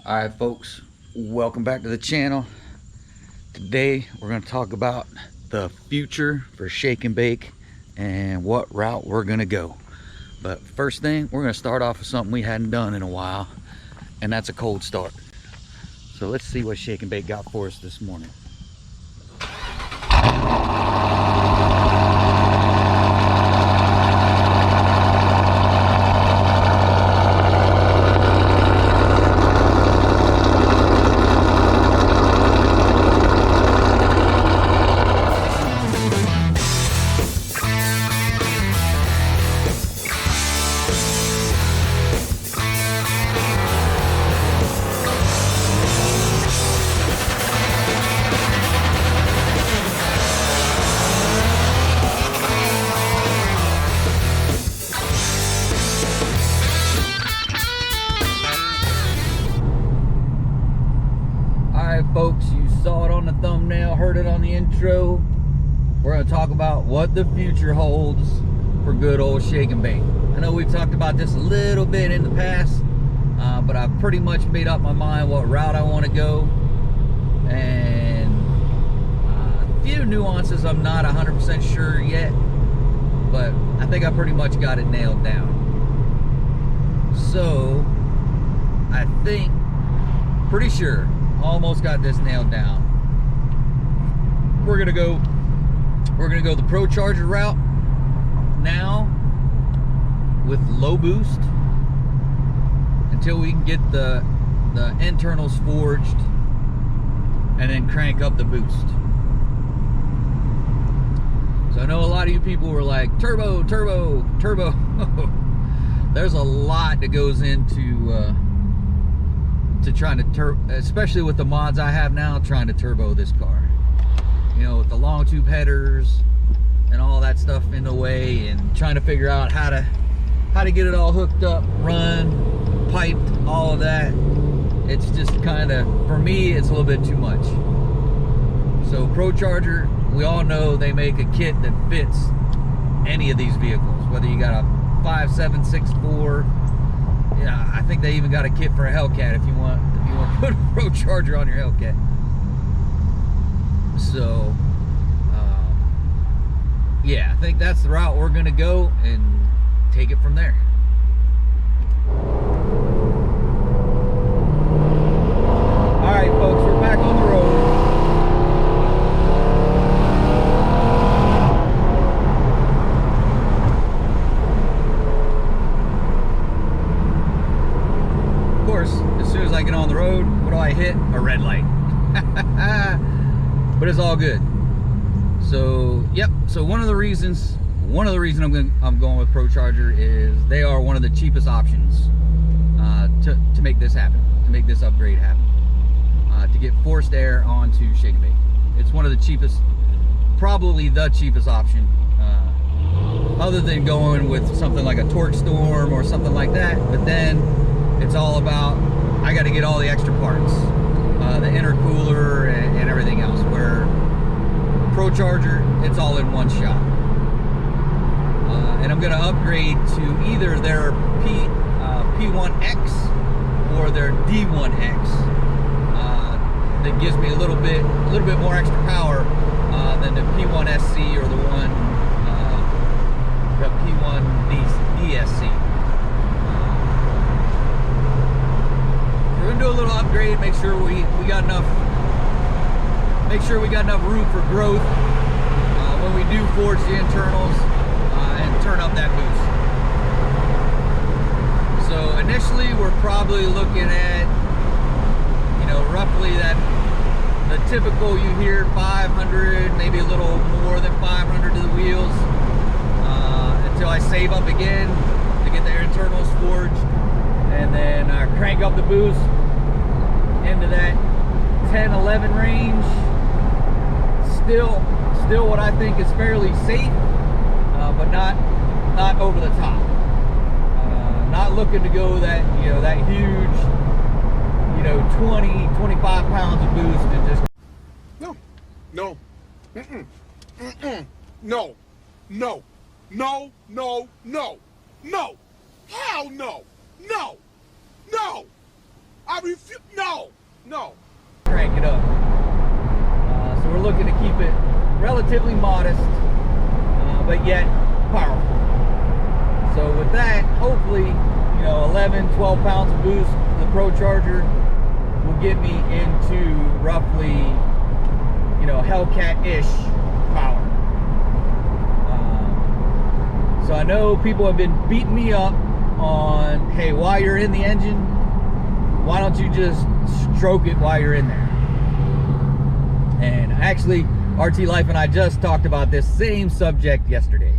All right, folks, welcome back to the channel. Today we're going to talk about the future for shake and bake and what route we're going to go. But first thing, we're going to start off with something we hadn't done in a while, and that's a cold start. So let's see what shake and bake got for us this morning. Folks, you saw it on the thumbnail, heard it on the intro. We're going to talk about what the future holds for good old shake and bake. I know we've talked about this a little bit in the past, but I've pretty much made up my mind what route I want to go, and a few nuances I'm not 100% sure yet, but I think I pretty much got it nailed down. So I think, pretty sure, almost got this nailed down. We're gonna go the Pro Charger route now with low boost until we can get the internals forged and then crank up the boost. So I know a lot of you people were like, turbo. There's a lot that goes into trying to especially with the mods I have now, trying to turbo this car. You know, with the long tube headers and all that stuff in the way, and trying to figure out how to get it all hooked up, run, piped, all of that. It's just kind of, for me, it's a little bit too much. So Pro Charger, we all know they make a kit that fits any of these vehicles, whether you got a 5.7, 6.4. Yeah, I think they even got a kit for a Hellcat if you want to put a Pro Charger on your Hellcat. So, yeah, I think that's the route we're going to go and take it from there. All right, folks, we're back on the road. As soon as I get on the road, what do I hit? A red light. But it's all good. So, yep. So one of the reasons I'm going with Pro Charger is they are one of the cheapest options to make this happen, to make this upgrade happen, to get forced air onto shake and bake. It's one of the cheapest, probably the cheapest option, other than going with something like a Torque Storm or something like that. But then it's all about, I got to get all the extra parts, the intercooler and everything else, where Pro Charger, it's all in one shot. And I'm going to upgrade to either their P1X or their D1X. That gives me a little bit more extra power than the P1SC or the P1DSC. We're gonna do a little upgrade, make sure we got enough room for growth when we do forge the internals and turn up that boost. So initially we're probably looking at, you know, roughly the typical, you hear 500, maybe a little more than 500 to the wheels, until I save up again to get the internals forged, and then crank up the boost into that 10-11 range. Still what I think is fairly safe, but not over the top. Not looking to go that huge, 20-25 pounds of boost and just no, no, hell no. No. No. Crank it up. So we're looking to keep it relatively modest, but yet powerful. So with that, hopefully, 11, 12 pounds of boost, the Pro Charger will get me into roughly, Hellcat-ish power. So I know people have been beating me up on, hey, while you're in the engine, why don't you just stroke it while you're in there? And actually, RT Life and I just talked about this same subject yesterday.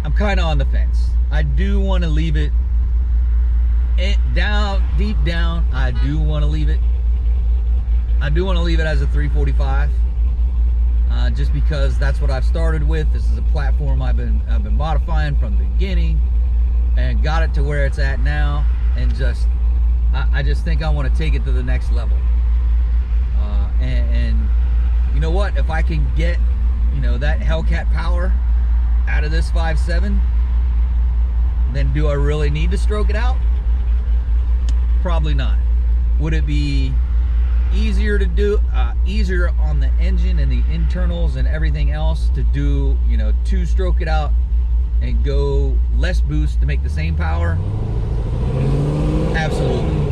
I'm kind of on the fence. I do want to leave it deep down. I do want to leave it. I do want to leave it as a 345, just because that's what I've started with. This is a platform I've been modifying from the beginning, and got it to where it's at now. And I just think I want to take it to the next level. And you know what? If I can get that Hellcat power out of this 5.7, then do I really need to stroke it out? Probably not. Would it be easier to do, easier on the engine and the internals and everything else to do, to stroke it out and go less boost to make the same power? Absolutely.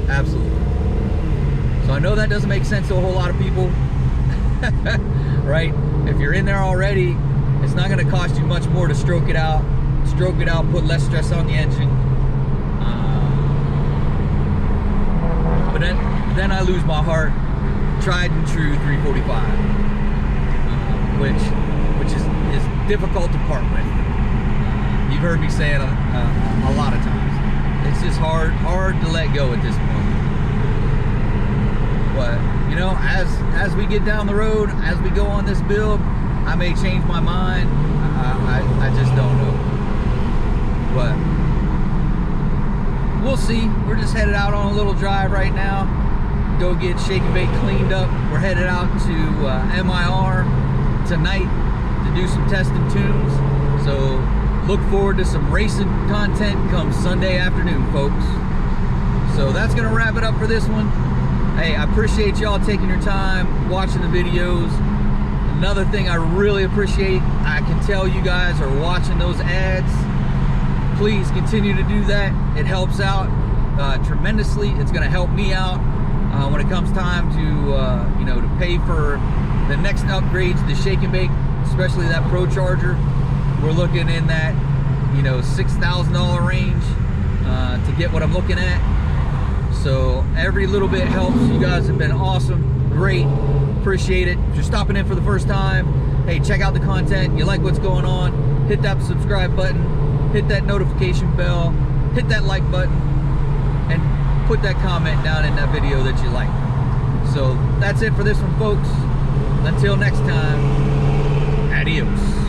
Absolutely. So I know that doesn't make sense to a whole lot of people, right? If you're in there already, it's not going to cost you much more to stroke it out, put less stress on the engine. But then I lose my heart, tried and true 345, which is difficult to part with. You've heard me say it a lot of times. It's just hard to let go at this point. But as we get down the road, as we go on this build, I may change my mind. I just don't know. But we'll see. We're just headed out on a little drive right now. Go get Shake and Bake cleaned up. We're headed out to MIR tonight to do some testing tunes. So look forward to some racing content come Sunday afternoon, folks. So that's gonna wrap it up for this one. Hey, I appreciate y'all taking your time watching the videos. Another thing I really appreciate, I can tell you guys are watching those ads. Please continue to do that. It helps out tremendously. It's going to help me out when it comes time to to pay for the next upgrades to Shake and Bake, especially that Pro Charger. We're looking in that $6,000 range to get what I'm looking at. So every little bit helps. You guys have been awesome, great, appreciate it. If you're stopping in for the first time, hey, check out the content. You like what's going on, hit that subscribe button, hit that notification bell, hit that like button, and put that comment down in that video that you like. So that's it for this one, folks. Until next time, adios.